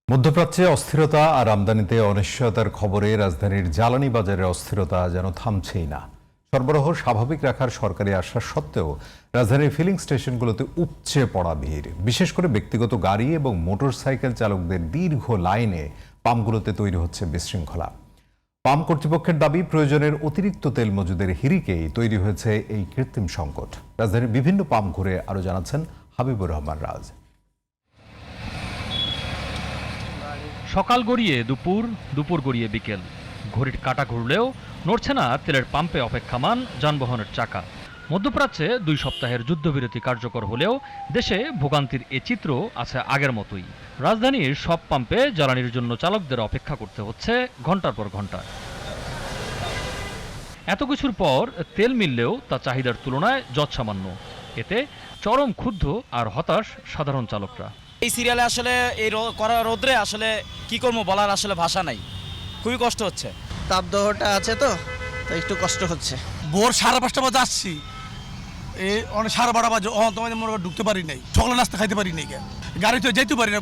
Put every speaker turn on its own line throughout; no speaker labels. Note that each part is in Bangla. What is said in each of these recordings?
মধ্যপ্রাচ্যে অস্থিরতা আর আমদানিতে অনিশ্চয়তার খবরে রাজধানীর জ্বালানি বাজারে অস্থিরতা যেন থামছেই না। সরবরাহ স্বাভাবিক রাখার সরকারি আশ্বাস সত্ত্বেও রাজধানীর ফিলিং স্টেশনগুলোতে উপচে পড়া ভিড়, বিশেষ করে ব্যক্তিগত গাড়ি এবং মোটরসাইকেল চালকদের দীর্ঘ লাইনে পাম্পগুলোতে তৈরি হচ্ছে বিশৃঙ্খলা। পাম্প কর্তৃপক্ষের দাবি, প্রয়োজনের অতিরিক্ত তেল মজুদের হিড়িকেই তৈরি হয়েছে এই কৃত্রিম সংকট। রাজধানীর বিভিন্ন পাম্প ঘুরে আরও জানাচ্ছেন হাবিবুর রহমান রাজ।
সকাল গড়িয়ে দুপুর, দুপুর গড়িয়ে বিকেল, ঘড়ির কাঁটা ঘুরলেও নড়ছে না তেলের পাম্পে অপেক্ষমান যানবাহনের চাকা। মধ্যপ্রাচ্যে 2 সপ্তাহের যুদ্ধবিরতি কার্যকর হলেও দেশে ভোগান্তির এ চিত্র আছে আগের মতোই। রাজধানীর সব পাম্পে জ্বালানির জন্য চালকদের অপেক্ষা করতে হচ্ছে ঘন্টার পর ঘন্টা। এত কিছুর পর তেল মিললেও তা চাহিদার তুলনায় যৎসামান্য। এতে চরম ক্ষুব্ধ আর হতাশ সাধারণ চালকরা।
এই সিরিয়ালে আসলে এই করা রোদ্রে আসলে কি করবো বলার আসলে ভাষা নাই, খুবই কষ্ট হচ্ছে।
তাপদাহটা আছে তো একটু কষ্ট হচ্ছে।
ভোর 5:30 বাজে আসছি, এই অনেক 12:30 বাজে তোমাদের মনে ঢুকতে পারি নাই, সকালে নাস্তা খাইতে পারি নাই, গাড়িতে যেতে পারি না,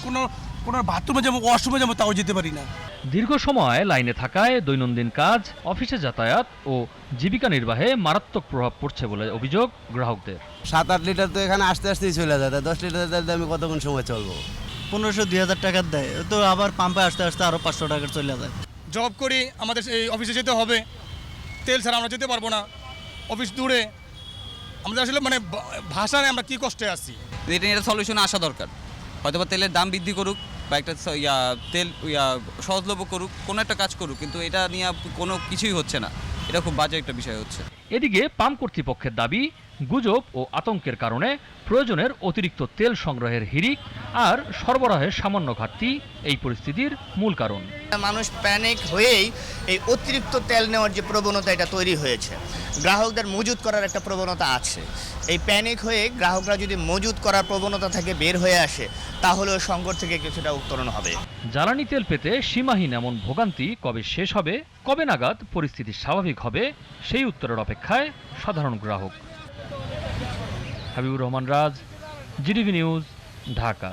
কোনো বাথরুমে যাবো, ওয়াশরুমে যাবো, তাও যেতে পারি না।
দীর্ঘ সময় লাইনে থাকায় দৈনন্দিন কাজ, অফিসে যাতায়াত ও জীবিকা নির্বাহে মারাত্মক প্রভাব পড়ছে বলে অভিযোগ গ্রাহকদের।
7-8 লিটার তো এখানে আসতে আসতেই চলে যায়, 10 লিটার আমি কতক্ষণ সময় চলবো?
1500-2000 টাকার দেয়, তো আবার পাম্পে আসতে আসতে আরও 500 টাকার চলে যায়।
জব করি, আমাদের এই অফিসে যেতে হবে, তেল ছাড়া আমরা যেতে পারবো না, অফিস দূরে, আমাদের আসলে ভাষা নেই, আমরা কি কষ্টে আছি।
এটা নিয়ে সলিউশন আসা দরকার। হয়তো বা তেলের দাম বৃদ্ধি করুক বা একটা তেল সহজলভ্য করুক, কোনো একটা কাজ করুক, কিন্তু এটা নিয়ে কোনো কিছুই হচ্ছে না। এটা খুব বাজে একটা বিষয় হচ্ছে।
এদিকে পাম্প কর্তৃপক্ষের দাবি, গুজব ও আতঙ্কের কারণে প্রয়োজনের অতিরিক্ত তেল সংগ্রহের হিড়িক আর সরবরাহের সামান্য ঘাটতি এই পরিস্থিতির মূল কারণ।
মানুষ প্যানিক হয়েই এই অতিরিক্ত তেল নেওয়ার যে প্রবণতা এটা তৈরি হয়েছে, গ্রাহকদের মজুত করার একটা প্রবণতা আছে। এই প্যানিক হয়ে গ্রাহকরা যদি মজুত করার প্রবণতা থেকে বের হয়ে আসে, তাহলে সংকট থেকে কিছুটা উত্তরণ হবে।
জ্বালানি তেল পেতে সীমাহীন এমন ভোগান্তি কবে শেষ হবে, কবে নাগাদ পরিস্থিতি স্বাভাবিক হবে, সেই উত্তরের অপেক্ষায় সাধারণ গ্রাহক। হাবিবুর রহমান রাজ, জিটিভি নিউজ, ঢাকা।